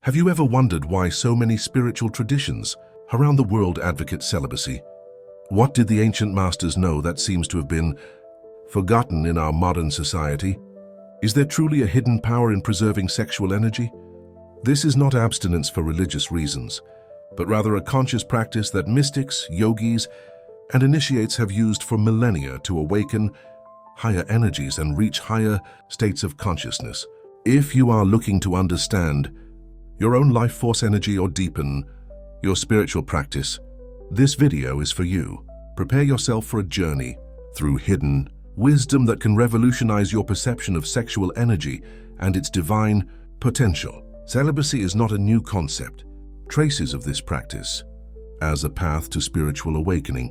Have you ever wondered why so many spiritual traditions around the world advocate celibacy? What did the ancient masters know that seems to have been forgotten in our modern society? Is there truly a hidden power in preserving sexual energy? This is not abstinence for religious reasons, but rather a conscious practice that mystics, yogis, and initiates have used for millennia to awaken higher energies and reach higher states of consciousness. If you are looking to understand your own life force energy or deepen your spiritual practice, this video is for you. Prepare yourself for a journey through hidden wisdom that can revolutionize your perception of sexual energy and its divine potential. Celibacy is not a new concept. Traces of this practice, as a path to spiritual awakening,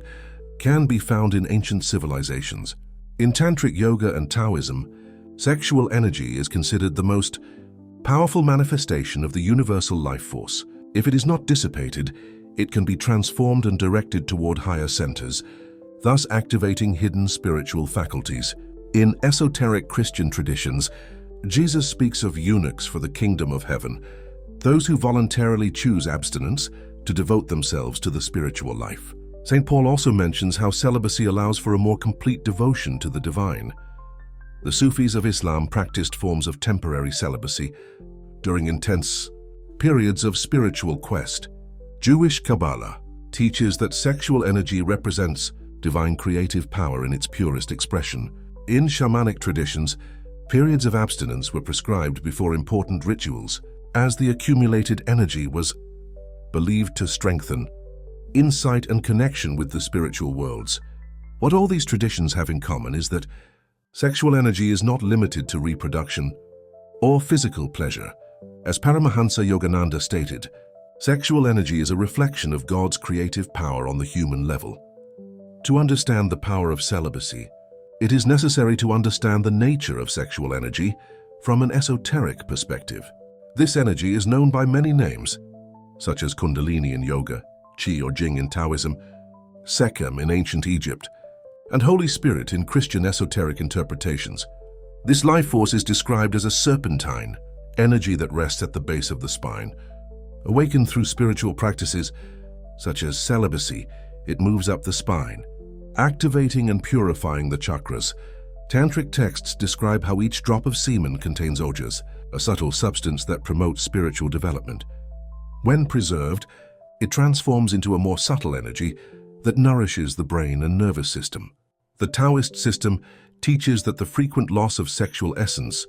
can be found in ancient civilizations. In Tantric yoga and Taoism, sexual energy is considered the most powerful manifestation of the universal life force. If it is not dissipated, it can be transformed and directed toward higher centers, thus activating hidden spiritual faculties. In esoteric Christian traditions, Jesus speaks of eunuchs for the kingdom of heaven, those who voluntarily choose abstinence to devote themselves to the spiritual life. St. Paul also mentions how celibacy allows for a more complete devotion to the divine. The Sufis of Islam practiced forms of temporary celibacy during intense periods of spiritual quest. Jewish Kabbalah teaches that sexual energy represents divine creative power in its purest expression. In shamanic traditions, periods of abstinence were prescribed before important rituals, as the accumulated energy was believed to strengthen insight and connection with the spiritual worlds. What all these traditions have in common is that sexual energy is not limited to reproduction or physical pleasure. As Paramahansa Yogananda stated, sexual energy is a reflection of God's creative power on the human level. To understand the power of celibacy, it is necessary to understand the nature of sexual energy from an esoteric perspective. This energy is known by many names, such as Kundalini in yoga, Qi or Jing in Taoism, Sekhem in ancient Egypt, and Holy Spirit in Christian esoteric interpretations. This life force is described as a serpentine energy that rests at the base of the spine. Awakened through spiritual practices such as celibacy, it moves up the spine, activating and purifying the chakras. Tantric texts describe how each drop of semen contains ojas, a subtle substance that promotes spiritual development. When preserved, it transforms into a more subtle energy that nourishes the brain and nervous system. The Taoist system teaches that the frequent loss of sexual essence,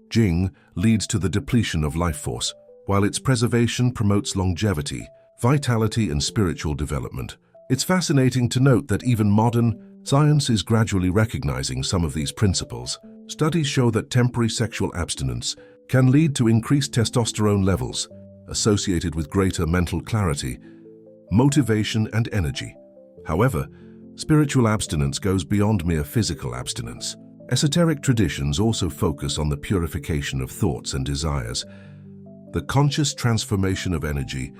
Jing, leads to the depletion of life force, while its preservation promotes longevity, vitality, and spiritual development. It's fascinating to note that even modern science is gradually recognizing some of these principles. Studies show that temporary sexual abstinence can lead to increased testosterone levels, associated with greater mental clarity, motivation, and energy. However, spiritual abstinence goes beyond mere physical abstinence. Esoteric traditions also focus on the purification of thoughts and desires, the conscious transformation of energy,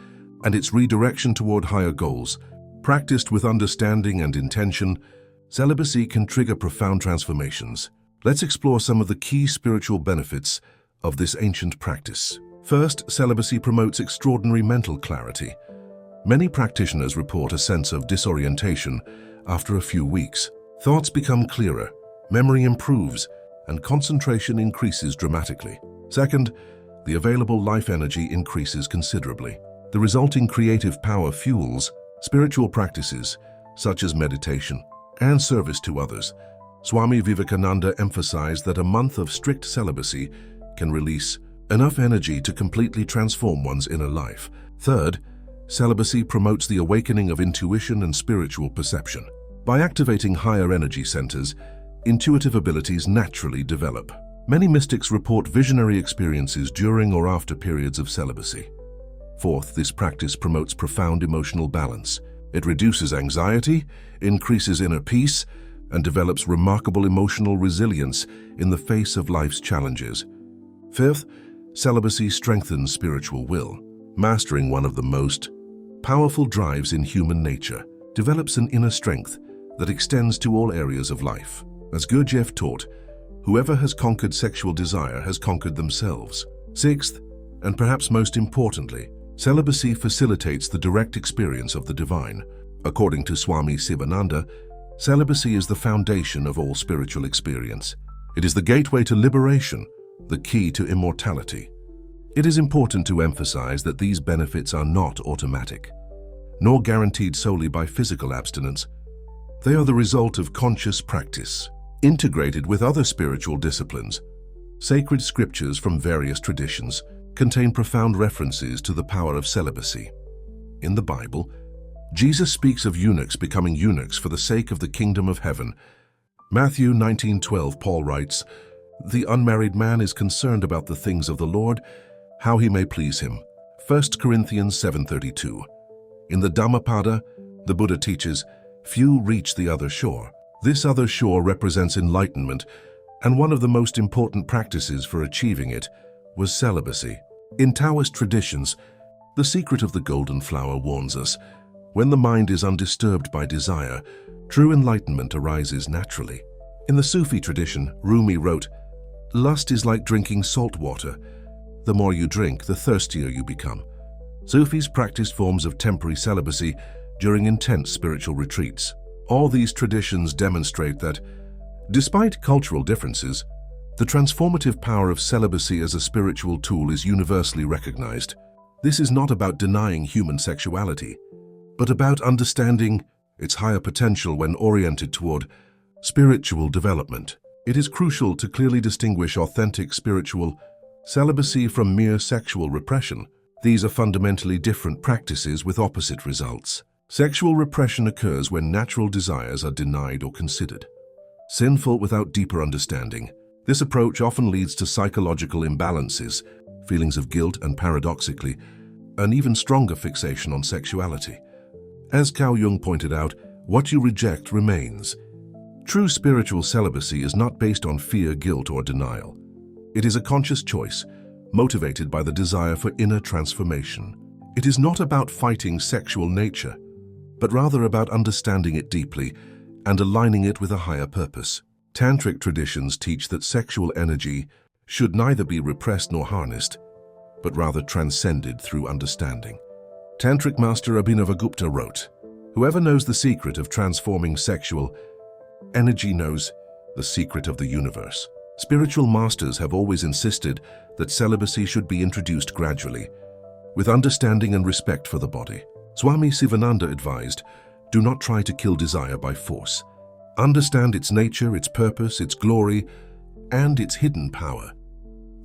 and its redirection toward higher goals. Practiced with understanding and intention, celibacy can trigger profound transformations. Let's explore some of the key spiritual benefits of this ancient practice. First, celibacy promotes extraordinary mental clarity. Many practitioners report a sense of disorientation after a few weeks. Thoughts become clearer, memory improves, and concentration increases dramatically. Second, the available life energy increases considerably. The resulting creative power fuels spiritual practices such as meditation and service to others. Swami Vivekananda emphasized that a month of strict celibacy can release enough energy to completely transform one's inner life. Third, celibacy promotes the awakening of intuition and spiritual perception. By activating higher energy centers, intuitive abilities naturally develop. Many mystics report visionary experiences during or after periods of celibacy. Fourth, this practice promotes profound emotional balance. It reduces anxiety, increases inner peace, and develops remarkable emotional resilience in the face of life's challenges. Fifth, celibacy strengthens spiritual will. Mastering one of the most powerful drives in human nature develops an inner strength that extends to all areas of life. As Gurdjieff taught, whoever has conquered sexual desire has conquered themselves. Sixth, And perhaps most importantly, celibacy facilitates the direct experience of the divine. According to Swami Sivananda, celibacy is the foundation of all spiritual experience. It is the gateway to liberation, the key to immortality. It is important to emphasize that these benefits are not automatic, nor guaranteed solely by physical abstinence. They are the result of conscious practice, integrated with other spiritual disciplines. Sacred scriptures from various traditions contain profound references to the power of celibacy. In the Bible, Jesus speaks of eunuchs becoming eunuchs for the sake of the kingdom of heaven. Matthew 19:12, Paul writes, "The unmarried man is concerned about the things of the Lord, how he may please him." 1 Corinthians 7:32. In the Dhammapada, the Buddha teaches, "Few reach the other shore." This other shore represents enlightenment, and one of the most important practices for achieving it was celibacy. In Taoist traditions, the secret of the golden flower warns us, when the mind is undisturbed by desire, true enlightenment arises naturally. In the Sufi tradition, Rumi wrote, "Lust is like drinking salt water. The more you drink, the thirstier you become." Sufis practiced forms of temporary celibacy during intense spiritual retreats. All these traditions demonstrate that, despite cultural differences, the transformative power of celibacy as a spiritual tool is universally recognized. This is not about denying human sexuality, but about understanding its higher potential when oriented toward spiritual development. It is crucial to clearly distinguish authentic spiritual celibacy from mere sexual repression. These are fundamentally different practices with opposite results. Sexual repression occurs when natural desires are denied or considered sinful without deeper understanding. This approach often leads to psychological imbalances, feelings of guilt, and paradoxically, an even stronger fixation on sexuality. As Cao Jung pointed out, what you reject remains. True spiritual celibacy is not based on fear, guilt, or denial. It is a conscious choice, motivated by the desire for inner transformation. It is not about fighting sexual nature, but rather about understanding it deeply and aligning it with a higher purpose. Tantric traditions teach that sexual energy should neither be repressed nor harnessed, but rather transcended through understanding. Tantric master Abhinavagupta wrote, "Whoever knows the secret of transforming sexual energy knows the secret of the universe." Spiritual masters have always insisted that celibacy should be introduced gradually, with understanding and respect for the body. Swami Sivananda advised, "Do not try to kill desire by force. Understand its nature, its purpose, its glory, and its hidden power."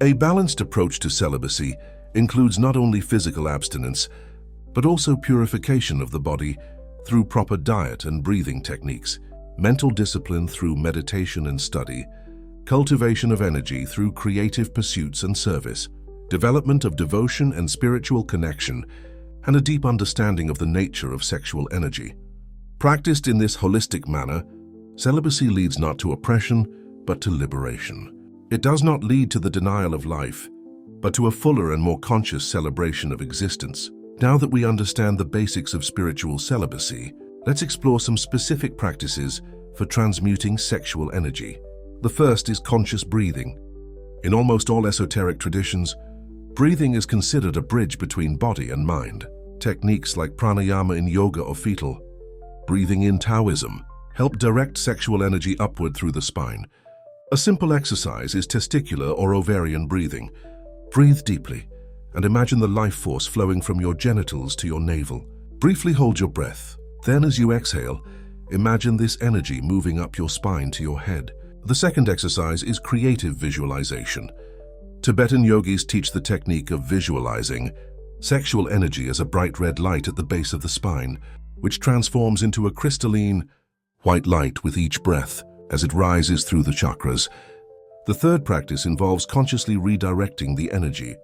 A balanced approach to celibacy includes not only physical abstinence, but also purification of the body through proper diet and breathing techniques, mental discipline through meditation and study, cultivation of energy through creative pursuits and service, development of devotion and spiritual connection, and a deep understanding of the nature of sexual energy. Practiced in this holistic manner, celibacy leads not to oppression, but to liberation. It does not lead to the denial of life, but to a fuller and more conscious celebration of existence. Now that we understand the basics of spiritual celibacy, let's explore some specific practices for transmuting sexual energy. The first is conscious breathing. In almost all esoteric traditions, breathing is considered a bridge between body and mind. Techniques like pranayama in yoga or fetal breathing in Taoism help direct sexual energy upward through the spine. A simple exercise is testicular or ovarian breathing. Breathe deeply and imagine the life force flowing from your genitals to your navel. Briefly hold your breath. Then as you exhale, imagine this energy moving up your spine to your head. The second exercise is creative visualization. Tibetan yogis teach the technique of visualizing sexual energy as a bright red light at the base of the spine, which transforms into a crystalline white light with each breath as it rises through the chakras. The third practice involves consciously redirecting the energy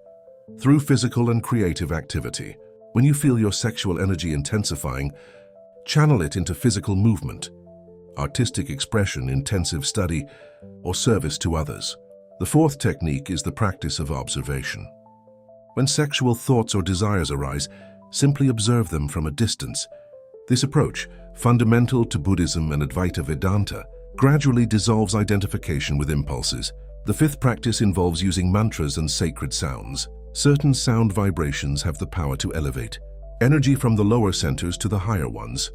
through physical and creative activity. When you feel your sexual energy intensifying, channel it into physical movement, artistic expression, intensive study, or service to others. The fourth technique is the practice of observation. When sexual thoughts or desires arise, simply observe them from a distance. This approach, fundamental to Buddhism and Advaita Vedanta, gradually dissolves identification with impulses. The fifth practice involves using mantras and sacred sounds. Certain sound vibrations have the power to elevate energy from the lower centers to the higher ones.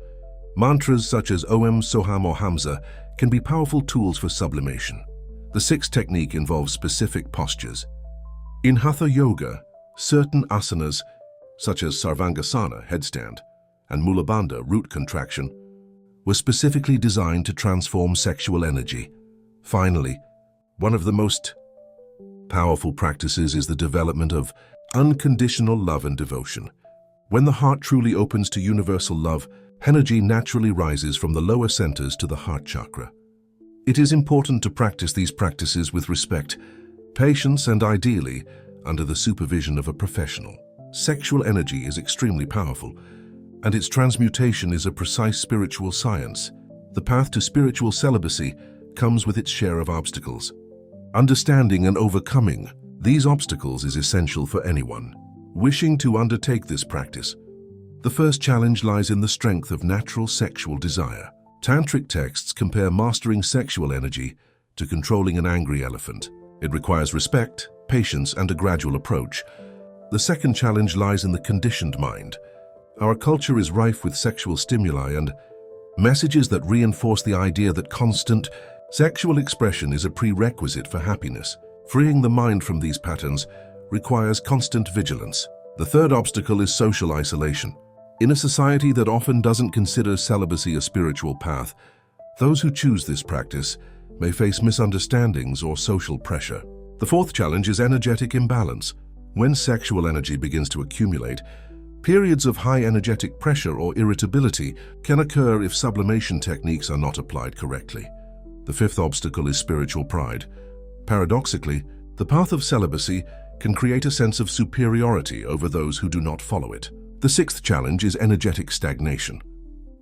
Mantras such as Om, Soham or Hamza can be powerful tools for sublimation. The sixth technique involves specific postures. In Hatha Yoga, certain asanas, such as Sarvangasana, headstand, and Mulabandha, root contraction, were specifically designed to transform sexual energy. Finally, one of the most powerful practices is the development of unconditional love and devotion. When the heart truly opens to universal love, energy naturally rises from the lower centers to the heart chakra. It is important to practice these practices with respect, patience, and ideally, under the supervision of a professional. Sexual energy is extremely powerful, and its transmutation is a precise spiritual science. The path to spiritual celibacy comes with its share of obstacles. Understanding and overcoming these obstacles is essential for anyone wishing to undertake this practice. The first challenge lies in the strength of natural sexual desire. Tantric texts compare mastering sexual energy to controlling an angry elephant. It requires respect, patience, and a gradual approach. The second challenge lies in the conditioned mind. Our culture is rife with sexual stimuli and messages that reinforce the idea that constant sexual expression is a prerequisite for happiness. Freeing the mind from these patterns requires constant vigilance. The third obstacle is social isolation. In a society that often doesn't consider celibacy a spiritual path, those who choose this practice may face misunderstandings or social pressure. The fourth challenge is energetic imbalance. When sexual energy begins to accumulate, periods of high energetic pressure or irritability can occur if sublimation techniques are not applied correctly. The fifth obstacle is spiritual pride. Paradoxically, the path of celibacy can create a sense of superiority over those who do not follow it. The sixth challenge is energetic stagnation.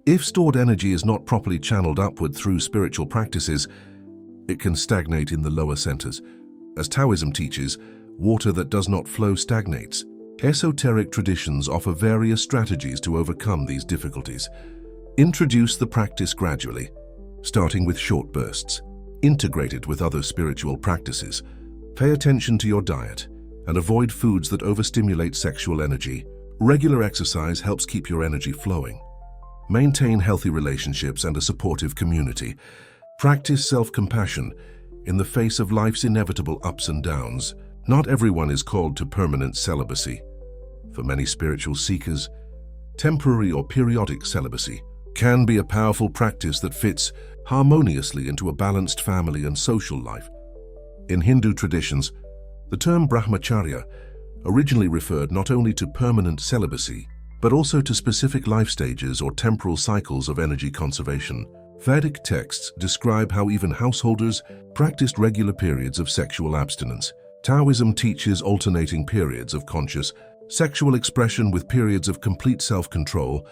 If stored energy is not properly channeled upward through spiritual practices, it can stagnate in the lower centers. As Taoism teaches, water that does not flow stagnates. Esoteric traditions offer various strategies to overcome these difficulties. Introduce the practice gradually, starting with short bursts. Integrate it with other spiritual practices. Pay attention to your diet and avoid foods that overstimulate sexual energy. Regular exercise helps keep your energy flowing. Maintain healthy relationships and a supportive community. Practice self-compassion in the face of life's inevitable ups and downs. Not everyone is called to permanent celibacy. For many spiritual seekers, temporary or periodic celibacy can be a powerful practice that fits harmoniously into a balanced family and social life. In Hindu traditions, the term brahmacharya originally referred not only to permanent celibacy, but also to specific life stages or temporal cycles of energy conservation. Vedic texts describe how even householders practiced regular periods of sexual abstinence. Taoism teaches alternating periods of conscious sexual expression with periods of complete self-control,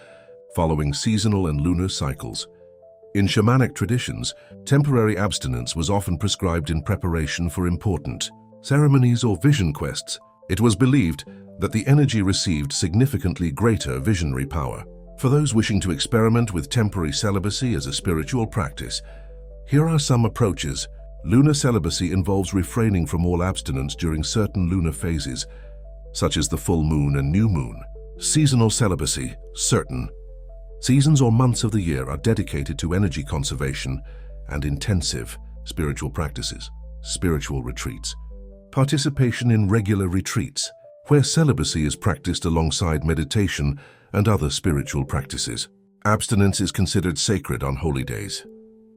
following seasonal and lunar cycles. In shamanic traditions, temporary abstinence was often prescribed in preparation for important ceremonies or vision quests. It was believed that the energy received significantly greater visionary power. For those wishing to experiment with temporary celibacy as a spiritual practice, here are some approaches. Lunar celibacy involves refraining from all abstinence during certain lunar phases, such as the full moon and new moon. Seasonal celibacy, certain seasons or months of the year are dedicated to energy conservation and intensive spiritual practices. Spiritual retreats. Participation in regular retreats, where celibacy is practiced alongside meditation and other spiritual practices. Abstinence is considered sacred on holy days.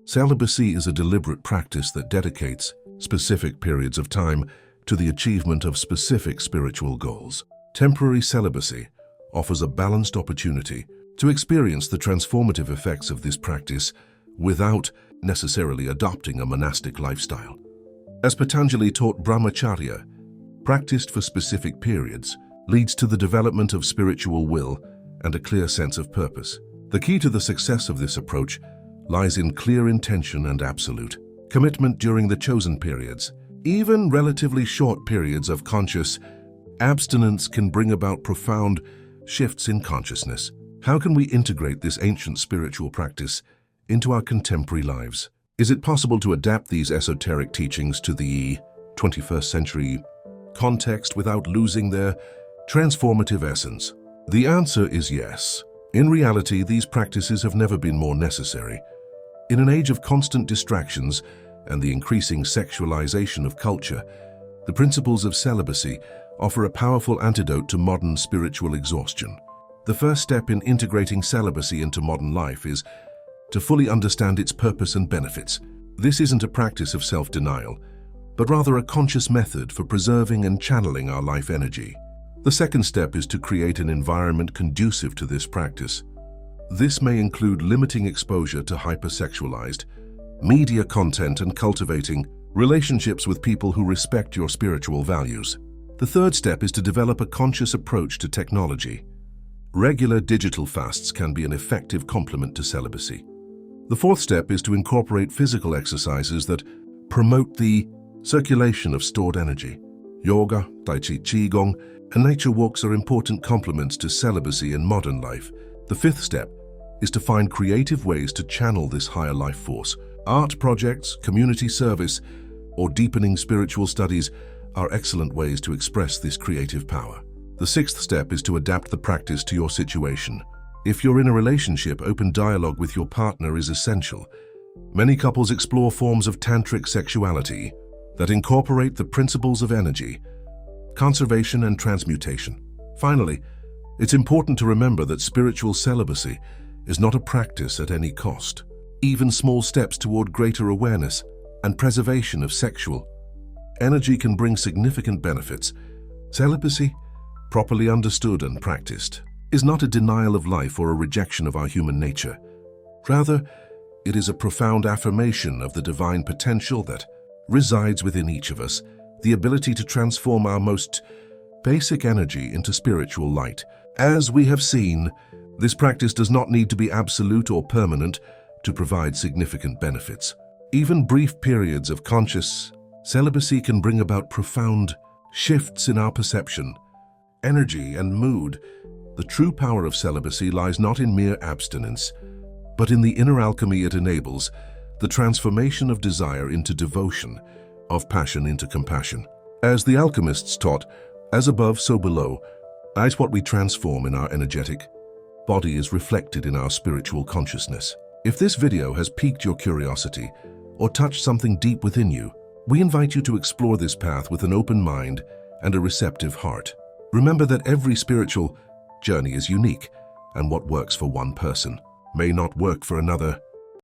Celibacy is a deliberate practice that dedicates specific periods of time to the achievement of specific spiritual goals. Temporary celibacy offers a balanced opportunity to experience the transformative effects of this practice without necessarily adopting a monastic lifestyle. As Patanjali taught, brahmacharya, practiced for specific periods, leads to the development of spiritual will and a clear sense of purpose. The key to the success of this approach lies in clear intention and absolute commitment during the chosen periods. Even relatively short periods of conscious abstinence can bring about profound shifts in consciousness. How can we integrate this ancient spiritual practice into our contemporary lives? Is it possible to adapt these esoteric teachings to the 21st century context without losing their transformative essence? The answer is yes. In reality, these practices have never been more necessary. In an age of constant distractions and the increasing sexualization of culture, the principles of celibacy offer a powerful antidote to modern spiritual exhaustion. The first step in integrating celibacy into modern life is to fully understand its purpose and benefits. This isn't a practice of self-denial, but rather a conscious method for preserving and channeling our life energy. The second step is to create an environment conducive to this practice. This may include limiting exposure to hypersexualized media content and cultivating relationships with people who respect your spiritual values. The third step is to develop a conscious approach to technology. Regular digital fasts can be an effective complement to celibacy. The fourth step is to incorporate physical exercises that promote the circulation of stored energy. Yoga, Tai Chi, Qigong, and nature walks are important complements to celibacy in modern life. The fifth step is to find creative ways to channel this higher life force. Art projects, community service, or deepening spiritual studies are excellent ways to express this creative power. The sixth step is to adapt the practice to your situation. If you're in a relationship, open dialogue with your partner is essential. Many couples explore forms of tantric sexuality that incorporate the principles of energy, conservation, and transmutation. Finally, it's important to remember that spiritual celibacy is not a practice at any cost. Even small steps toward greater awareness and preservation of sexual energy can bring significant benefits. Celibacy, properly understood and practiced, is not a denial of life or a rejection of our human nature. Rather, it is a profound affirmation of the divine potential that resides within each of us, the ability to transform our most basic energy into spiritual light. As we have seen, this practice does not need to be absolute or permanent to provide significant benefits. Even brief periods of conscious celibacy can bring about profound shifts in our perception, energy, and mood. The true power of celibacy lies not in mere abstinence, but in the inner alchemy it enables, the transformation of desire into devotion, of passion into compassion. As the alchemists taught, as above, so below, as what we transform in our energetic body is reflected in our spiritual consciousness. If this video has piqued your curiosity or touched something deep within you, we invite you to explore this path with an open mind and a receptive heart. Remember that every spiritual journey is unique, and what works for one person may not work for another.